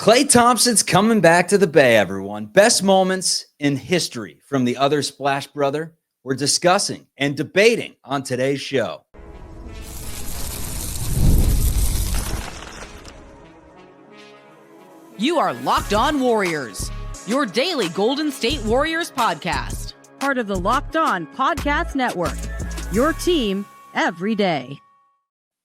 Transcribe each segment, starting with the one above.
Klay Thompson's coming back to the Bay, everyone. Best moments in history from the other Splash brother. We're discussing and debating on today's show. You are Locked On Warriors, your daily Golden State Warriors podcast. Part of the Locked On Podcast Network, your team every day.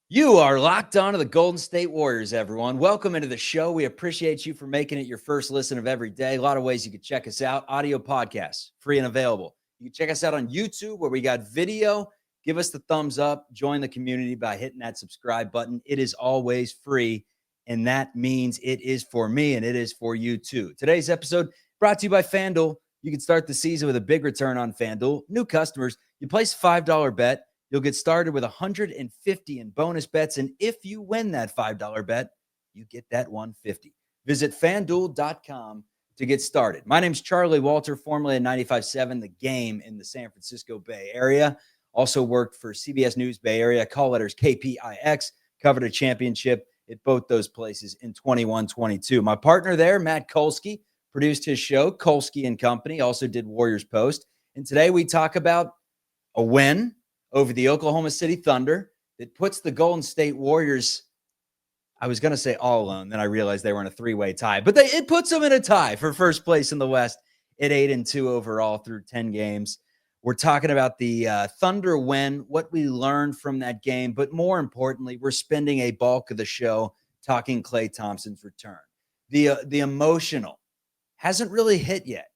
You are locked on to the Golden State Warriors, everyone. Welcome into the show. We appreciate you for making it your first listen of every day. A lot of ways you can check us out. Audio podcasts, free and available. You can check us out on YouTube where we got video. Give us the thumbs up. Join the community by hitting that subscribe button. It is always free, and that means it is for me and it is for you too. Today's episode brought to you by FanDuel. You can start the season with a big return on FanDuel. New customers, you place a $5 bet. You'll get started with $150 in bonus bets, and if you win that $5 bet, you get that $150. Visit FanDuel.com to get started. My name's Charlie Walter, formerly at 95.7 The Game in the San Francisco Bay Area. Also worked for CBS News Bay Area, call letters KPIX, covered a championship at both those places in 21-22. My partner there, Matt Kolsky, produced his show, Kolsky and Company, also did Warriors Post. And today we talk about a win over the Oklahoma City Thunder that puts the Golden State Warriors, I was going to say all alone, then I realized they were in a three-way tie, but it puts them in a tie for first place in the West at 8-2 overall through 10 games. We're talking about the Thunder win, what we learned from that game, but more importantly, we're spending a bulk of the show talking Klay Thompson's return. The emotional hasn't really hit yet.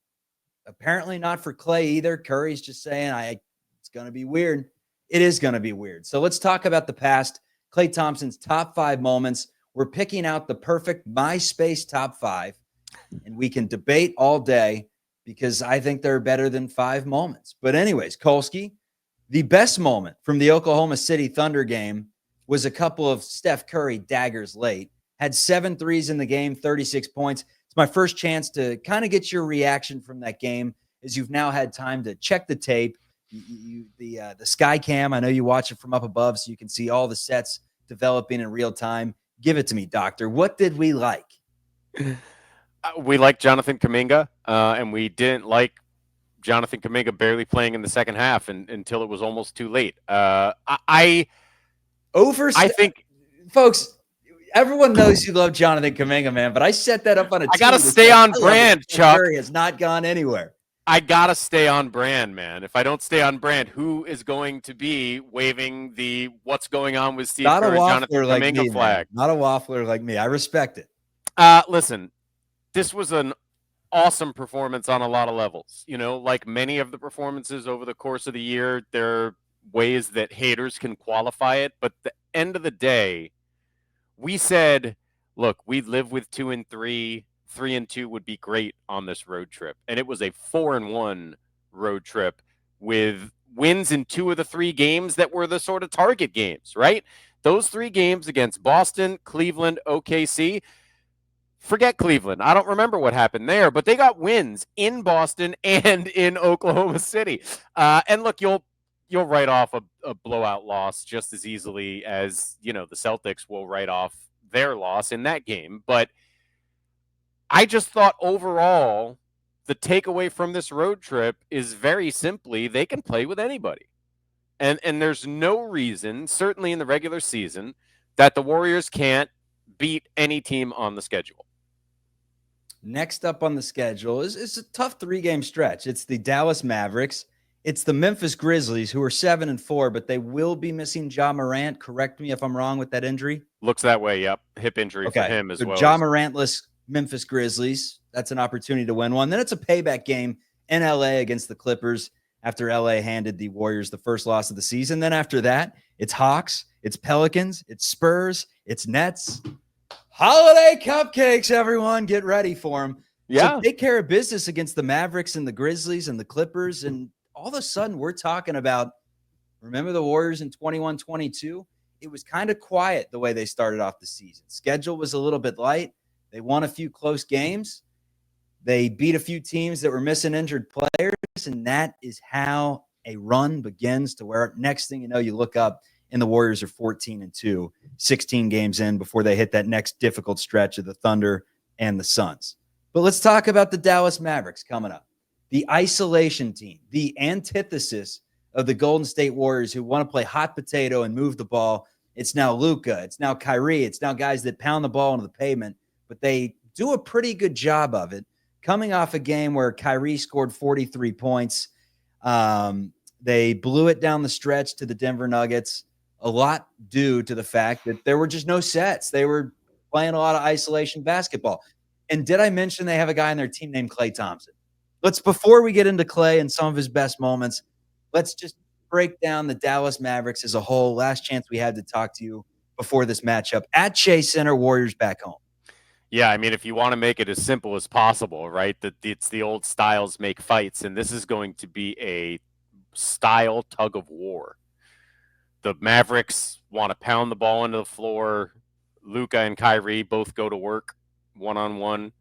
Apparently not for Klay either. Curry's just saying, it's going to be weird. It is going to be weird. So let's talk about the past. Klay Thompson's top 5 moments. We're picking out the perfect MySpace top 5, and we can debate all day because I think they're better than 5 moments. But anyways, Kolsky, the best moment from the Oklahoma City Thunder game was a couple of Steph Curry daggers late. Had 7 threes in the game, 36 points. It's my first chance to kind of get your reaction from that game as you've now had time to check the tape. The sky cam, I know you watch it from up above so you can see all the sets developing in real time. Give it to me, doctor. What did we like? We liked Jonathan Kuminga, and we didn't like Jonathan Kuminga barely playing in the second half until it was almost too late. I think, folks, everyone knows you love Jonathan Kuminga, man, but I set that up on a team. I got to stay on brand, Chuck. Curry has not gone anywhere. I got to stay on brand, man. If I don't stay on brand, who is going to be waving the what's going on with Steve Kerr and Jonathan Kuminga flag? Not a waffler like me. I respect it. Listen, this was an awesome performance on a lot of levels. You know, like many of the performances over the course of the year, there are ways that haters can qualify it. But at the end of the day, we said, look, we live with 2 and 3. 3 and 2 would be great on this road trip. And it was a 4-1 road trip with wins in 2 of the 3 games that were the sort of target games, right? Those 3 games against Boston, Cleveland, OKC. Forget Cleveland. I don't remember what happened there, but they got wins in Boston and in Oklahoma City. And look, you'll write off a blowout loss just as easily as, the Celtics will write off their loss in that game. But I just thought overall, the takeaway from this road trip is very simply they can play with anybody. And there's no reason, certainly in the regular season, that the Warriors can't beat any team on the schedule. Next up on the schedule is a tough 3-game stretch. It's the Dallas Mavericks. It's the Memphis Grizzlies, who are 7-4, but they will be missing Ja Morant. Correct me if I'm wrong with that injury. Looks that way, yep. Hip injury for him as well. Ja Morantless Memphis Grizzlies. That's an opportunity to win one. Then it's a payback game in LA against the Clippers after LA handed the Warriors the first loss of the season. Then after that, it's Hawks, it's Pelicans, it's Spurs, it's Nets. Holiday cupcakes, everyone. Get ready for them. Yeah. So take care of business against the Mavericks and the Grizzlies and the Clippers. And all of a sudden we're talking about, remember the Warriors in 21-22? It was kind of quiet the way they started off the season. Schedule was a little bit light. They won a few close games. They beat a few teams that were missing injured players, and that is how a run begins to where next thing you know, you look up and the Warriors are 14-2, 16 games in before they hit that next difficult stretch of the Thunder and the Suns. But let's talk about the Dallas Mavericks coming up. The isolation team, the antithesis of the Golden State Warriors who want to play hot potato and move the ball. It's now Luka. It's now Kyrie. It's now guys that pound the ball into the pavement, but they do a pretty good job of it. Coming off a game where Kyrie scored 43 points. They blew it down the stretch to the Denver Nuggets, a lot due to the fact that there were just no sets. They were playing a lot of isolation basketball. And did I mention they have a guy on their team named Klay Thompson? Before we get into Klay and some of his best moments, let's just break down the Dallas Mavericks as a whole. Last chance we had to talk to you before this matchup at Chase Center, Warriors back home. Yeah, I mean, if you want to make it as simple as possible, right, that it's the old styles make fights, and this is going to be a style tug of war. The Mavericks want to pound the ball into the floor. Luka and Kyrie both go to work one-on-one.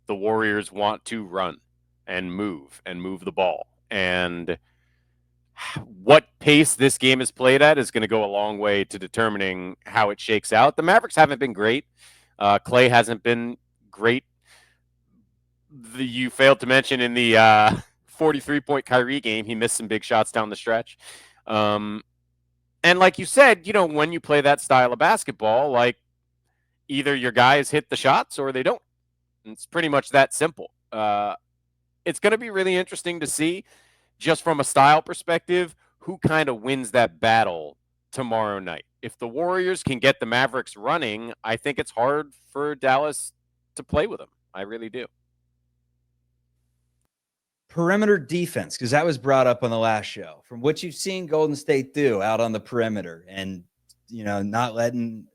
The Warriors want to run and move the ball. And what pace this game is played at is going to go a long way to determining how it shakes out. The Mavericks haven't been great. Klay hasn't been great. You failed to mention in the 43-point Kyrie game, he missed some big shots down the stretch. And like you said, you know, when you play that style of basketball, like either your guys hit the shots or they don't. It's pretty much that simple. It's going to be really interesting to see, just from a style perspective, who kind of wins that battle tomorrow night. If the Warriors can get the Mavericks running, I think it's hard for Dallas to play with them. I really do. Perimeter defense, because that was brought up on the last show. From what you've seen Golden State do out on the perimeter, and not letting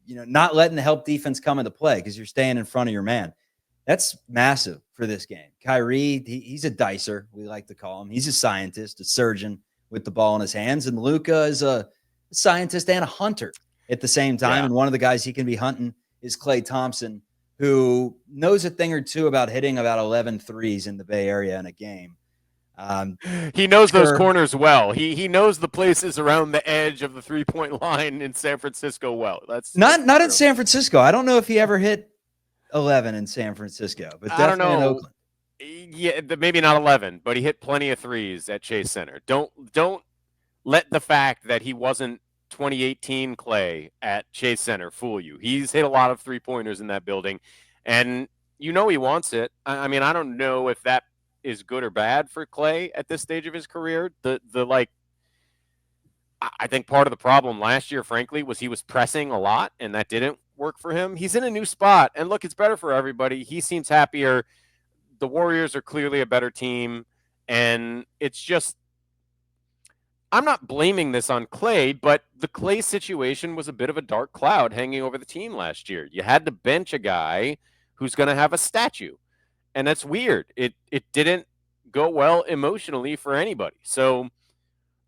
the help defense come into play because you're staying in front of your man. That's massive for this game. Kyrie, he's a dicer, we like to call him. He's a scientist, a surgeon with the ball in his hands, and Luka is a scientist and a hunter at the same time. Yeah. And one of the guys he can be hunting is Klay Thompson, who knows a thing or two about hitting about 11 threes in the Bay Area in a game. He knows those corners well. He knows the places around the edge of the three-point line in San Francisco well. That's not in San Francisco. I don't know if he ever hit 11 in San Francisco, but definitely in Oakland. Yeah, maybe not 11, but he hit plenty of threes at Chase Center. Don't let the fact that he wasn't 2018 Klay at Chase Center fool you. He's hit a lot of three-pointers in that building, and he wants it. I mean, I don't know if that is good or bad for Klay at this stage of his career. I think part of the problem last year, frankly, was he was pressing a lot, and that didn't work for him. He's in a new spot, and look, it's better for everybody. He seems happier. The Warriors are clearly a better team, and it's just, I'm not blaming this on Klay, but the Klay situation was a bit of a dark cloud hanging over the team last year. You had to bench a guy who's going to have a statue, and that's weird. It didn't go well emotionally for anybody. So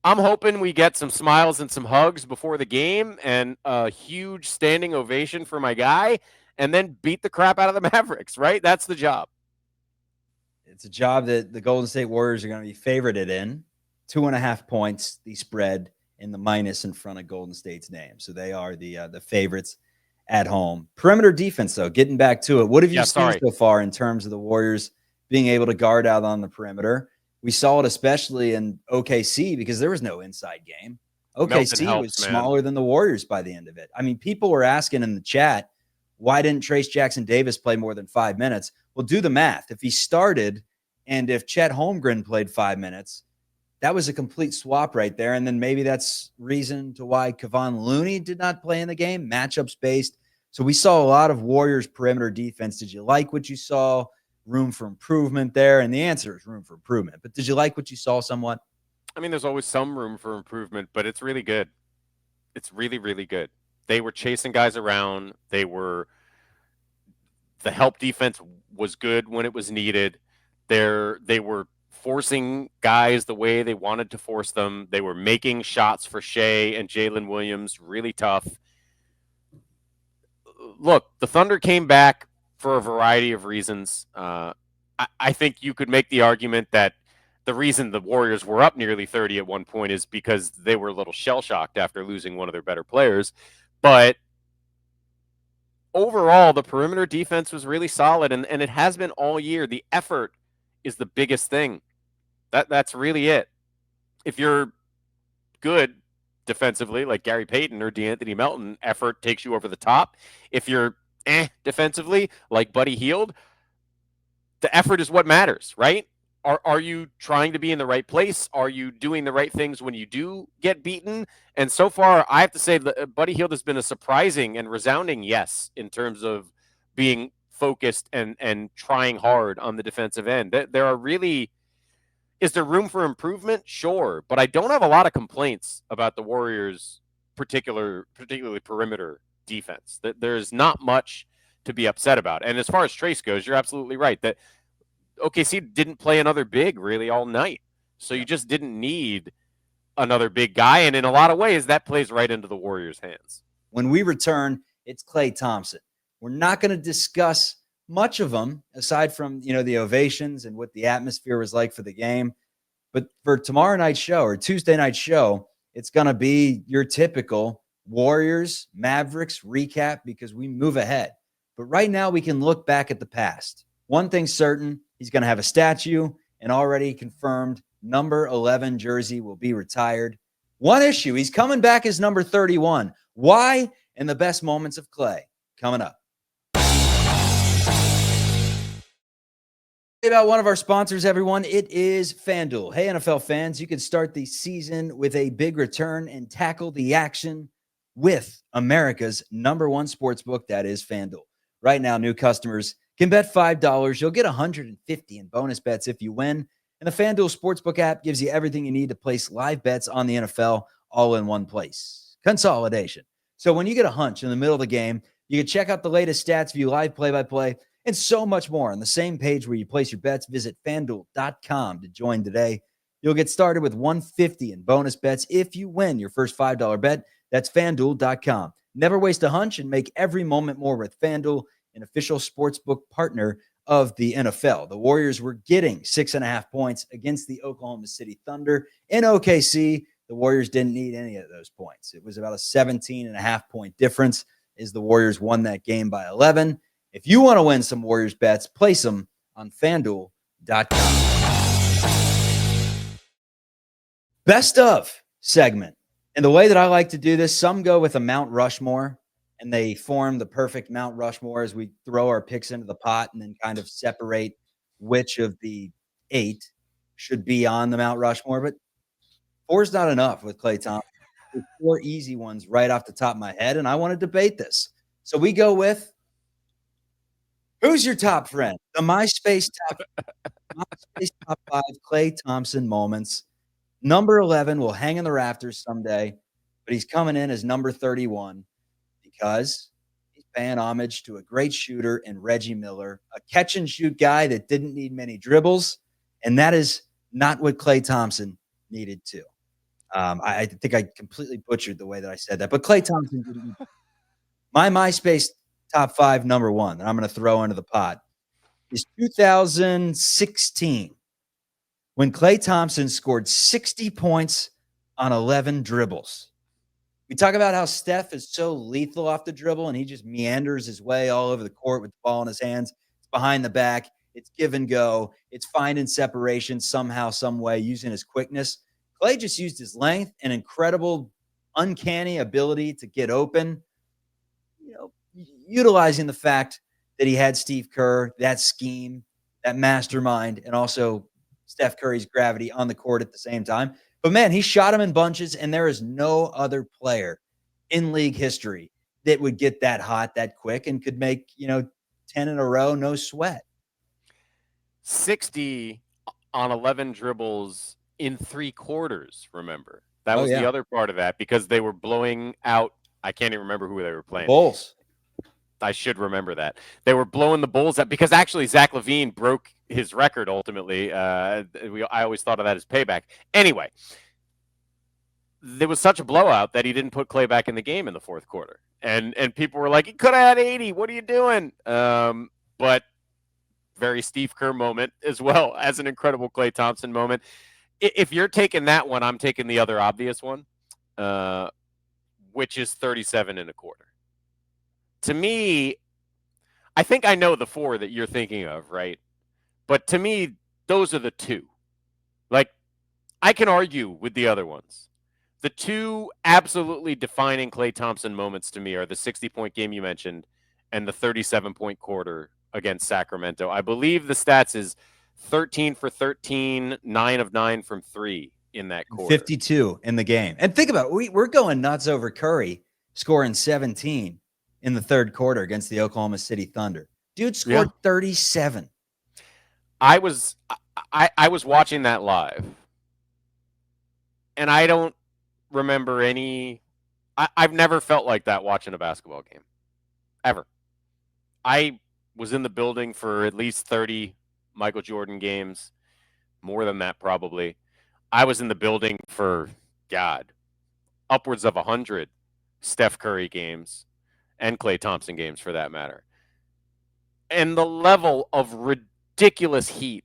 I'm hoping we get some smiles and some hugs before the game and a huge standing ovation for my guy, and then beat the crap out of the Mavericks, right? That's the job. It's a job that the Golden State Warriors are going to be favorited in. 2.5 points, the spread, and the minus in front of Golden State's name. So they are the favorites at home. Perimeter defense, though, getting back to it. What have you seen so far in terms of the Warriors being able to guard out on the perimeter? We saw it especially in OKC because there was no inside game. OKC was smaller than the Warriors by the end of it. I mean, people were asking in the chat, why didn't Trace Jackson-Davis play more than 5 minutes? Well, do the math. If he started and if Chet Holmgren played 5 minutes, that was a complete swap right there. And then maybe that's reason to why Kevon Looney did not play in the game, matchups based. So we saw a lot of Warriors perimeter defense. Did you like what you saw? Room for improvement there? And the answer is room for improvement. But did you like what you saw somewhat? I mean, there's always some room for improvement, but it's really good. It's really, really good. They were chasing guys around. The help defense was good when it was needed. They were forcing guys the way they wanted to force them. They were making shots for Shea and Jalen Williams really tough. Look, the Thunder came back for a variety of reasons. I think you could make the argument that the reason the Warriors were up nearly 30 at one point is because they were a little shell-shocked after losing one of their better players. But overall, the perimeter defense was really solid, and it has been all year. The effort is the biggest thing. That's really it. If you're good defensively, like Gary Payton or DeAnthony Melton, effort takes you over the top. If you're defensively, like Buddy Hield, the effort is what matters, right? Are you trying to be in the right place? Are you doing the right things when you do get beaten? And so far, I have to say that Buddy Hield has been a surprising and resounding yes in terms of being focused and trying hard on the defensive end. There are really, is there room for improvement? Sure, but I don't have a lot of complaints about the Warriors' particularly perimeter defense. There's not much to be upset about. And as far as Trace goes, you're absolutely right that OKC didn't play another big really all night. So you just didn't need another big guy. And in a lot of ways, that plays right into the Warriors' hands. When we return, it's Klay Thompson. We're not going to discuss much of them aside from, the ovations and what the atmosphere was like for the game. But for tomorrow night's show or Tuesday night's show, it's going to be your typical Warriors, Mavericks recap because we move ahead. But right now we can look back at the past. One thing's certain, he's going to have a statue, and already confirmed number 11 jersey will be retired. One issue, he's coming back as number 31. Why? And the best moments of Klay coming up. About one of our sponsors, everyone. It is FanDuel. Hey, NFL fans, you can start the season with a big return and tackle the action with America's number one sportsbook, that is FanDuel. Right now, new customers can bet $5. You'll get $150 in bonus bets if you win. And the FanDuel Sportsbook app gives you everything you need to place live bets on the NFL all in one place. Consolidation. So when you get a hunch in the middle of the game, you can check out the latest stats, view live play-by-play, and so much more on the same page where you place your bets. Visit FanDuel.com to join today. You'll get started with $150 in bonus bets if you win your first $5 bet. That's FanDuel.com. Never waste a hunch and make every moment more with FanDuel, an official sportsbook partner of the NFL. The Warriors were getting 6.5 points against the Oklahoma City Thunder. In OKC, the Warriors didn't need any of those points. It was about a 17.5 point difference as the Warriors won that game by 11. If you want to win some Warriors bets, place them on FanDuel.com. Best of segment. And the way that I like to do this, some go with a Mount Rushmore, and they form the perfect Mount Rushmore as we throw our picks into the pot and then kind of separate which of the 8 should be on the Mount Rushmore. But 4 is not enough with Klay Thompson. There's 4 easy ones right off the top of my head, and I want to debate this. So we go with, who's your top friend? The MySpace top 5 Klay Thompson moments. Number 11 will hang in the rafters someday, but he's coming in as number 31 because he's paying homage to a great shooter in Reggie Miller, a catch-and-shoot guy that didn't need many dribbles, and that is not what Klay Thompson needed to. I think I completely butchered the way that I said that, but Klay Thompson didn't. My MySpace top 5 number 1 that I'm going to throw into the pot is 2016 when Klay Thompson scored 60 points on 11 dribbles. We talk about how Steph is so lethal off the dribble and he just meanders his way all over the court with the ball in his hands. It's behind the back. It's give and go. It's finding separation somehow, some way, using his quickness. Klay just used his length and incredible, uncanny ability to get open, utilizing the fact that he had Steve Kerr, that scheme, that mastermind, and also Steph Curry's gravity on the court at the same time. But, man, he shot him in bunches, and there is no other player in league history that would get that hot that quick and could make, 10 in a row, no sweat. 60 on 11 dribbles in 3 quarters, remember. That was the other part of that because they were blowing out. I can't even remember who they were playing. Bulls. I should remember that. They were blowing the Bulls out because actually Zach LaVine broke his record ultimately. I always thought of that as payback. Anyway, there was such a blowout that he didn't put Klay back in the game in the fourth quarter. And people were like, he could have had 80. What are you doing? But very Steve Kerr moment as well as an incredible Klay Thompson moment. If you're taking that one, I'm taking the other obvious one, which is 37 and a quarter. To me, I think I know the 4 that you're thinking of, right? But to me, those are the 2. Like, I can argue with the other ones. The 2 absolutely defining Klay Thompson moments to me are the 60-point game you mentioned and the 37-point quarter against Sacramento. I believe the stats is 13 for 13, 9 of 9 from 3 in that quarter. 52 in the game. And think about it. We're going nuts over Curry scoring 17 in the third quarter against the Oklahoma City Thunder. Dude scored 37. I was watching that live, and I don't remember any. I've never felt like that watching a basketball game, ever. I was in the building for at least 30 Michael Jordan games, more than that probably. I was in the building for, God, upwards of 100 Steph Curry games and Klay Thompson games for that matter. And the level of ridiculous heat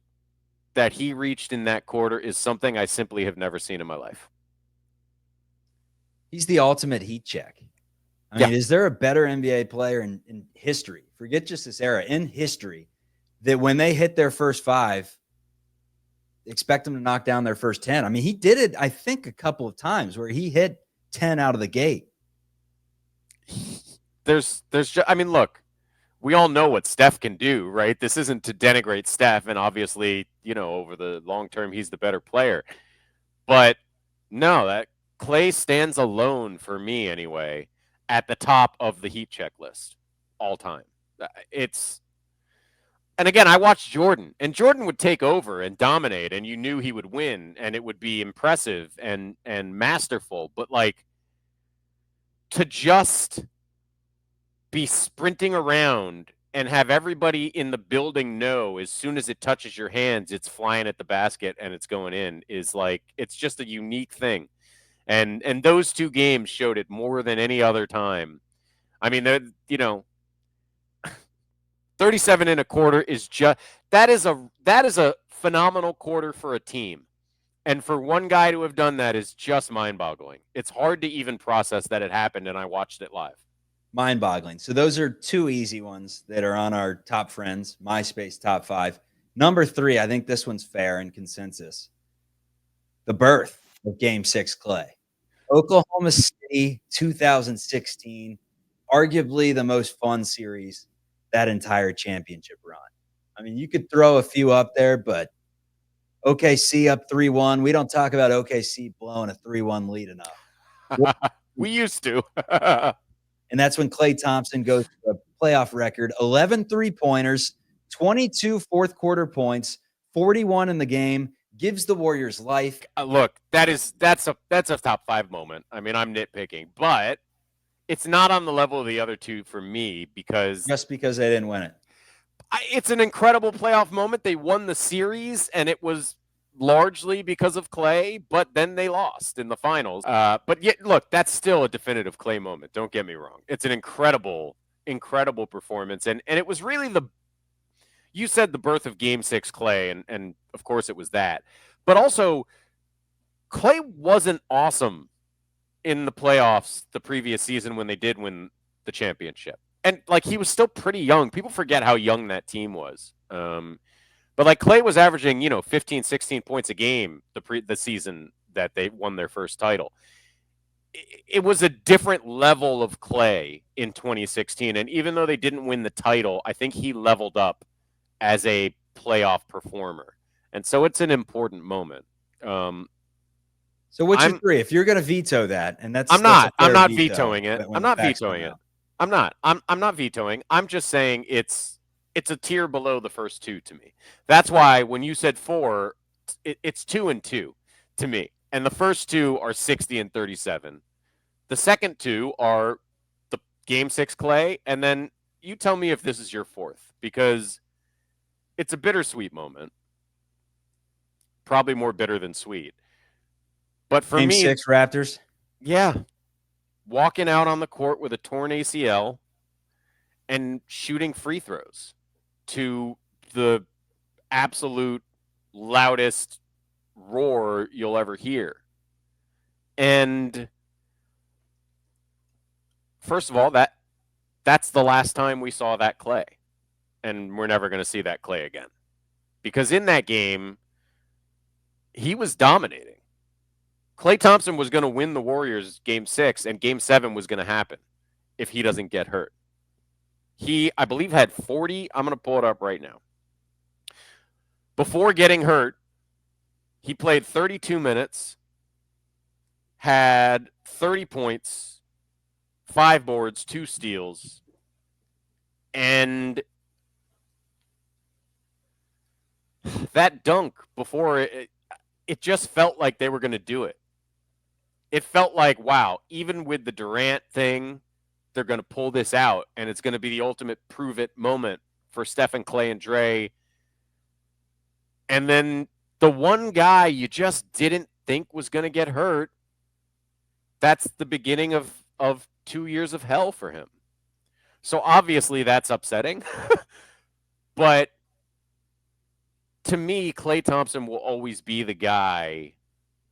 that he reached in that quarter is something I simply have never seen in my life. He's the ultimate heat check. I mean, is there a better NBA player in history? Forget just this era, in history, that when they hit their first 5, expect them to knock down their first 10. I mean, he did it, I think, a couple of times where he hit 10 out of the gate. I mean, look, we all know what Steph can do, right? This isn't to denigrate Steph, and obviously, over the long term, he's the better player. But no, that Klay stands alone for me anyway at the top of the heat checklist all time. And again, I watched Jordan, and Jordan would take over and dominate, and you knew he would win, and it would be impressive and masterful. But like, to just be sprinting around and have everybody in the building know as soon as it touches your hands, it's flying at the basket and it's going in, is like, it's just a unique thing. And those 2 games showed it more than any other time. I mean, 37 in a quarter is just, that is a phenomenal quarter for a team. And for one guy to have done that is just mind-boggling. It's hard to even process that it happened, and I watched it live. Mind-boggling. So those are 2 easy ones that are on our top friends, MySpace top 5. Number 3, I think this one's fair and consensus. The birth of Game 6 Klay. Oklahoma City 2016, arguably the most fun series that entire championship run. I mean, you could throw a few up there, but OKC up 3-1. We don't talk about OKC blowing a 3-1 lead enough. We used to. And that's when Klay Thompson goes to a playoff record, 11 3-pointers, 22 fourth quarter points, 41 in the game, gives the Warriors life. Look, that's a top 5 moment. I mean, I'm nitpicking, but it's not on the level of the other 2 for me because they didn't win it. It's an incredible playoff moment. They won the series, and it was largely because of Klay, but then they lost in the finals. But yet, look, that's still a definitive Klay moment. Don't get me wrong. It's an incredible, incredible performance. And it was really you said the birth of Game 6 Klay, and of course it was that. But also, Klay wasn't awesome in the playoffs the previous season when they did win the championship. And, like, he was still pretty young. People forget how young that team was. But, like, Klay was averaging, 15, 16 points a game the season that they won their first title. It was a different level of Klay in 2016. And even though they didn't win the title, I think he leveled up as a playoff performer. And so it's an important moment. So what's your 3? If you're going to veto that, and I'm not vetoing it. I'm not vetoing it. I'm not vetoing. I'm just saying it's a tier below the first 2 to me. That's why when you said 4, it's 2 and 2 to me. And the first 2 are 60 and 37. The second 2 are the Game 6 Klay, and then you tell me if this is your 4th, because it's a bittersweet moment. Probably more bitter than sweet. But for me, Game 6 Raptors. Yeah. Walking out on the court with a torn ACL and shooting free throws to the absolute loudest roar you'll ever hear. And first of all, that's the last time we saw that Klay. and we're never going to see that Klay again. Because in that game, he was dominating. Klay Thompson was going to win the Warriors game 6, and game 7 was going to happen if he doesn't get hurt. He, I believe, had 40. I'm going to pull it up right now. Before getting hurt, he played 32 minutes, had 30 points, 5 boards, 2 steals, and that dunk before it just felt like they were going to do it. It felt like, wow, even with the Durant thing, they're going to pull this out, and it's going to be the ultimate prove-it moment for Steph and Klay and Dre. And then the one guy you just didn't think was going to get hurt, that's the beginning of 2 years of hell for him. So obviously that's upsetting. But to me, Klay Thompson will always be the guy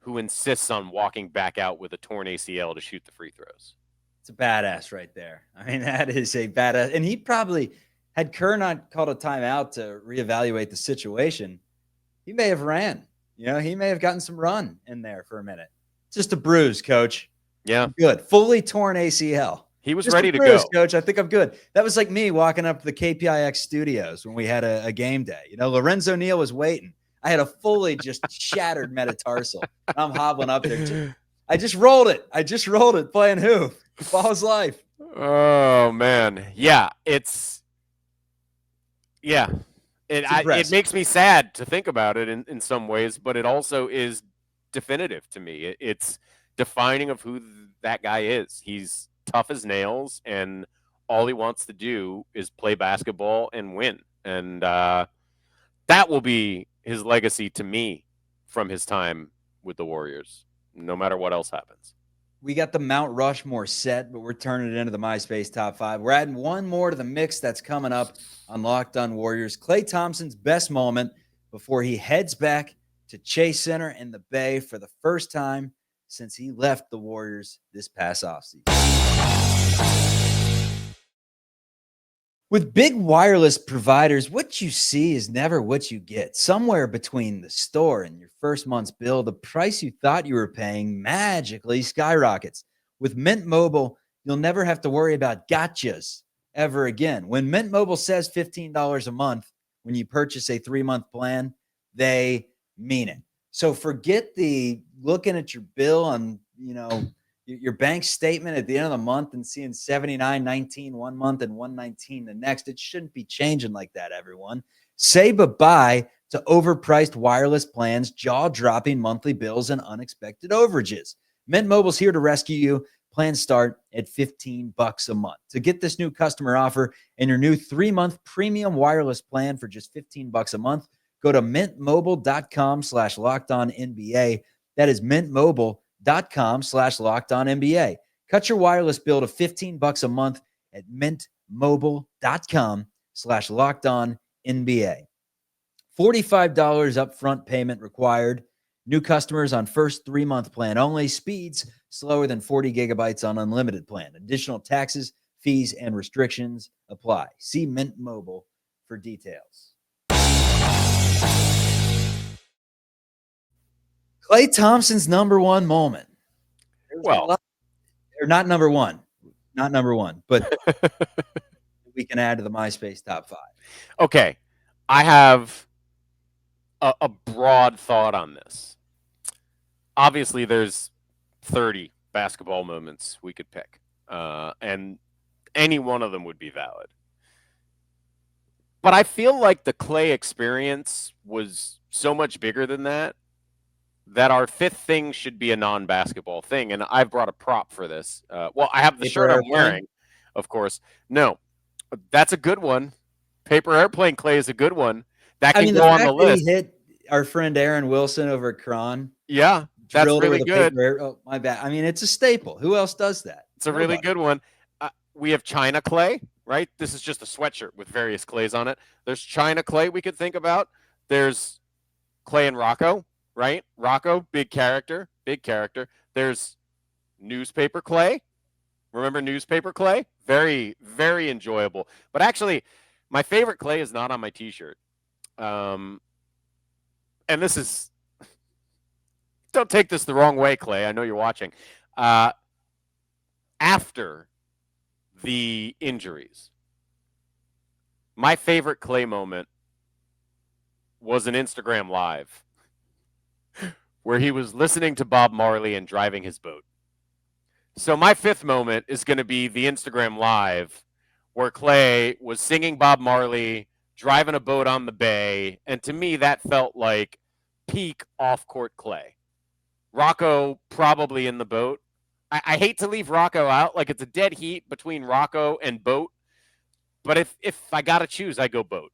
who insists on walking back out with a torn ACL to shoot the free throws. It's a badass right there. I mean, that is a badass. And he probably, had Kerr not called a timeout to reevaluate the situation, he may have ran. You know, he may have gotten some run in there for a minute. Just a bruise, coach. Yeah. I'm good. Fully torn ACL. He was Just ready a to bruise, go. Coach, I think I'm good. That was like me walking up to the KPIX studios when we had a game day. You know, Lorenzo Neal was waiting. I had a fully just shattered metatarsal. I'm hobbling up there. I just rolled it playing hoop. Ball's life. Oh, man. Yeah, it makes me sad to think about it in some ways, but it also is definitive to me. It's defining of who that guy is. He's tough as nails, and all he wants to do is play basketball and win. And that will be his legacy to me from his time with the Warriors, no matter what else happens. We got the Mount Rushmore set, but we're turning it into the MySpace top 5. We're adding one more to the mix that's coming up on Locked On Warriors. Klay Thompson's best moment before he heads back to Chase Center in the Bay for the first time since he left the Warriors this past offseason. With big wireless providers, what you see is never what you get. Somewhere between the store and your first month's bill, the price you thought you were paying magically skyrockets. With Mint Mobile, you'll never have to worry about gotchas ever again. When Mint Mobile says $15 a month when you purchase a 3-month plan, they mean it. So forget the looking at your bill on, your bank statement at the end of the month and seeing $79.19 one month and $119 the next. It shouldn't be changing like that, everyone. Say bye-bye to overpriced wireless plans, jaw-dropping monthly bills, and unexpected overages. Mint Mobile's here to rescue you. Plans start at $15 a month. To get this new customer offer and your new 3-month premium wireless plan for just $15 a month, go to mintmobile.com/lockedonnba. That is mintmobile.com/lockedonnba. Cut your wireless bill to $15 a month at mintmobile.com/lockedonnba. $45 upfront payment required. New customers on first 3-month plan only. Speeds slower than 40 gigabytes on unlimited plan. Additional taxes, fees, and restrictions apply. See Mint Mobile for details. Klay Thompson's number one moment. Or not number one, but we can add to the MySpace top 5. Okay, I have a broad thought on this. Obviously, there's 30 basketball moments we could pick, and any one of them would be valid. But I feel like the Klay experience was so much bigger than that our fifth thing should be a non-basketball thing. And I've brought a prop for this. I have the shirt I'm wearing, of course. No, that's a good one. Paper airplane Klay is a good one. That can go on the list. He hit our friend Aaron Wilson over at Cron. Yeah, that's really good. Oh, my bad. I mean, it's a staple. Who else does that? It's a really good one. We have China Klay, right? This is just a sweatshirt with various Klays on it. There's China Klay we could think about. There's Klay and Rocco. Right? Rocco, big character. There's Newspaper Klay. Remember Newspaper Klay? Very, very enjoyable. But actually, My favorite Klay is not on my T-shirt. And this is, don't take this the wrong way, Klay. I know you're watching. After the injuries, my favorite Klay moment was an Instagram Live where he was listening to Bob Marley and driving his boat. So my fifth moment is going to be the Instagram Live where Klay was singing Bob Marley, driving a boat on the bay, and to me that felt like peak off-court Klay. Rocco probably in the boat. I hate to leave Rocco out. Like, it's a dead heat between Rocco and boat. But if I got to choose, I go boat.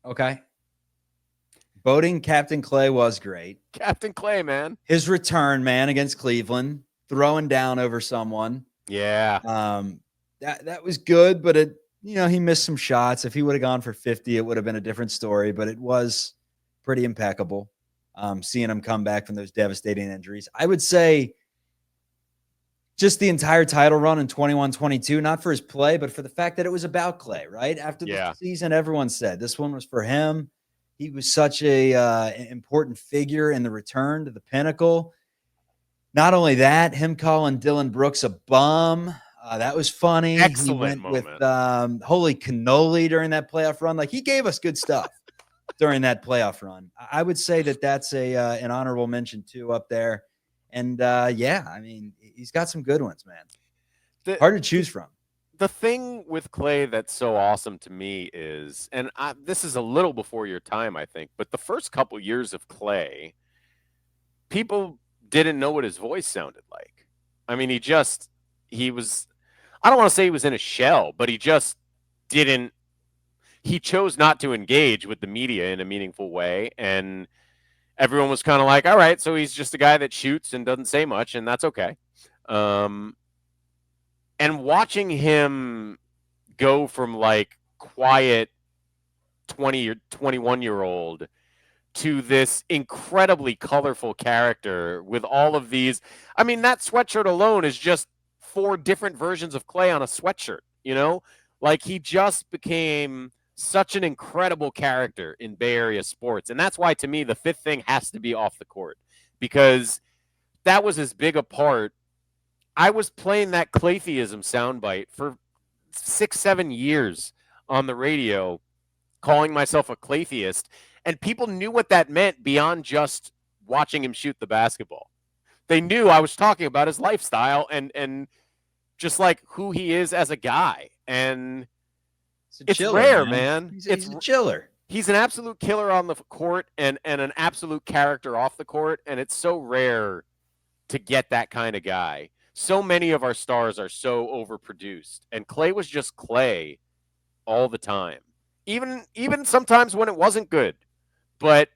Okay. Boating, Captain Klay was great. Captain Klay, man. His return, man, against Cleveland, throwing down over someone. Yeah. That was good, but he missed some shots. If he would have gone for 50, it would have been a different story, but it was pretty impeccable. Seeing him come back from those devastating injuries. I would say just the entire title run in 21-22, not for his play, but for the fact that it was about Klay, right? After the season, everyone said this one was for him. He was such an important figure in the return to the pinnacle. Not only that, him calling Dylan Brooks a bum. That was funny. Excellent he went moment. with holy cannoli during that playoff run. Like, he gave us good stuff during that playoff run. I would say that that's an honorable mention too up there. And I mean, he's got some good ones, man. Hard to choose from. The thing with Klay that's so awesome to me is, and this is a little before your time, I think, but the first couple years of Klay, people didn't know what his voice sounded like. I mean, he was, I don't want to say he was in a shell, but he just didn't. He chose not to engage with the media in a meaningful way. And everyone was kind of like, all right, so he's just a guy that shoots and doesn't say much, and that's okay. And watching him go from like quiet 20 or 21-year-old to this incredibly colorful character with all of these. I mean, that sweatshirt alone is just 4 different versions of Klay on a sweatshirt, Like, he just became such an incredible character in Bay Area sports. And that's why, to me, the fifth thing has to be off the court, because that was as big a part. I was playing that Claytheism soundbite for 6-7 years on the radio, calling myself a Claytheist, and people knew what that meant beyond just watching him shoot the basketball. They knew I was talking about his lifestyle and just like who he is as a guy. And it's chiller, rare, man. He's a chiller. He's an absolute killer on the court and an absolute character off the court, and it's so rare to get that kind of guy. So many of our stars are so overproduced, and Klay was just Klay all the time. Even sometimes when it wasn't good. But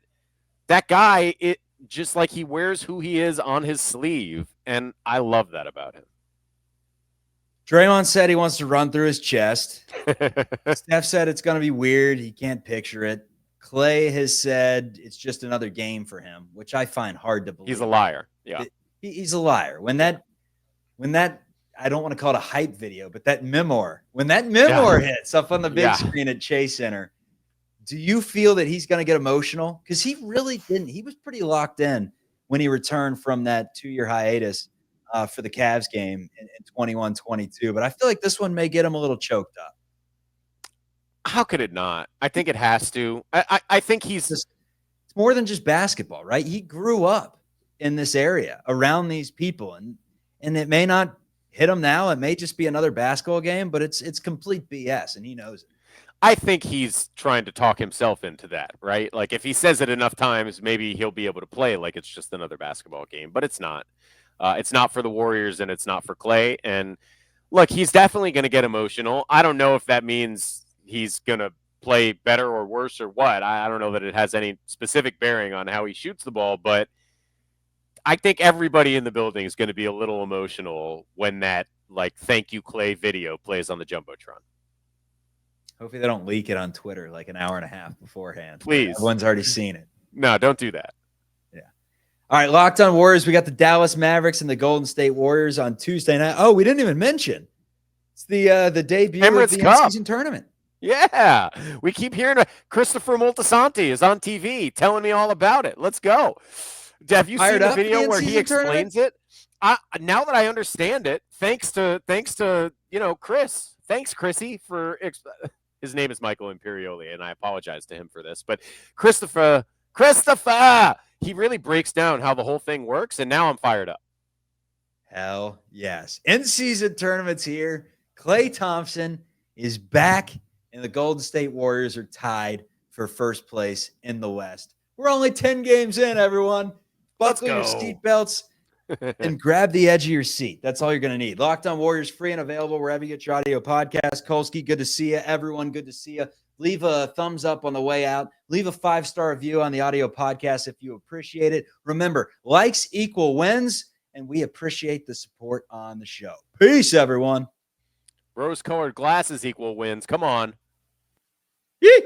that guy, it just like he wears who he is on his sleeve, and I love that about him. Draymond said he wants to run through his chest. Steph said it's going to be weird. He can't picture it. Klay has said it's just another game for him, which I find hard to believe. He's a liar. Yeah. He's a liar. When that, I don't want to call it a hype video, but when that memoir hits up on the big screen at Chase Center, do you feel that he's going to get emotional? Because he really didn't. He was pretty locked in when he returned from that 2-year hiatus for the Cavs game in 21-22. But I feel like this one may get him a little choked up. How could it not? I think it has to. I think it's more than just basketball, right? He grew up in this area around these people, and it may not hit him now. It may just be another basketball game, but it's complete BS, and he knows it. I think he's trying to talk himself into that, right? Like, if he says it enough times, maybe he'll be able to play like it's just another basketball game, but it's not. It's not for the Warriors, and it's not for Klay. And look, he's definitely going to get emotional. I don't know if that means he's going to play better or worse or what. I don't know that it has any specific bearing on how he shoots the ball, but I think everybody in the building is going to be a little emotional when that, like, thank you, Klay video plays on the Jumbotron. Hopefully they don't leak it on Twitter like an hour and a half beforehand. Please. Everyone's already seen it. No, don't do that. Yeah. All right, Locked On Warriors. We got the Dallas Mavericks and the Golden State Warriors on Tuesday night. Oh, we didn't even mention It's the debut of Emirates the Cup. in-season tournament. Yeah, we keep hearing Christopher Moltisanti is on TV telling me all about it. Let's go. Have you seen the video where he explains it? Now that I understand it, thanks to Chris. Thanks, Chrissy, for his name is Michael Imperioli, and I apologize to him for this. But Christopher, he really breaks down how the whole thing works, and now I'm fired up. Hell yes. In-season tournaments here. Klay Thompson is back, and the Golden State Warriors are tied for first place in the West. We're only 10 games in, everyone. Buckle your seatbelts and grab the edge of your seat. That's all you're going to need. Locked On Warriors, free and available wherever you get your audio podcast. Kolsky, good to see you. Everyone, good to see you. Leave a thumbs up on the way out. Leave a 5-star review on the audio podcast if you appreciate it. Remember, likes equal wins, and we appreciate the support on the show. Peace, everyone. Rose-colored glasses equal wins. Come on. Yee.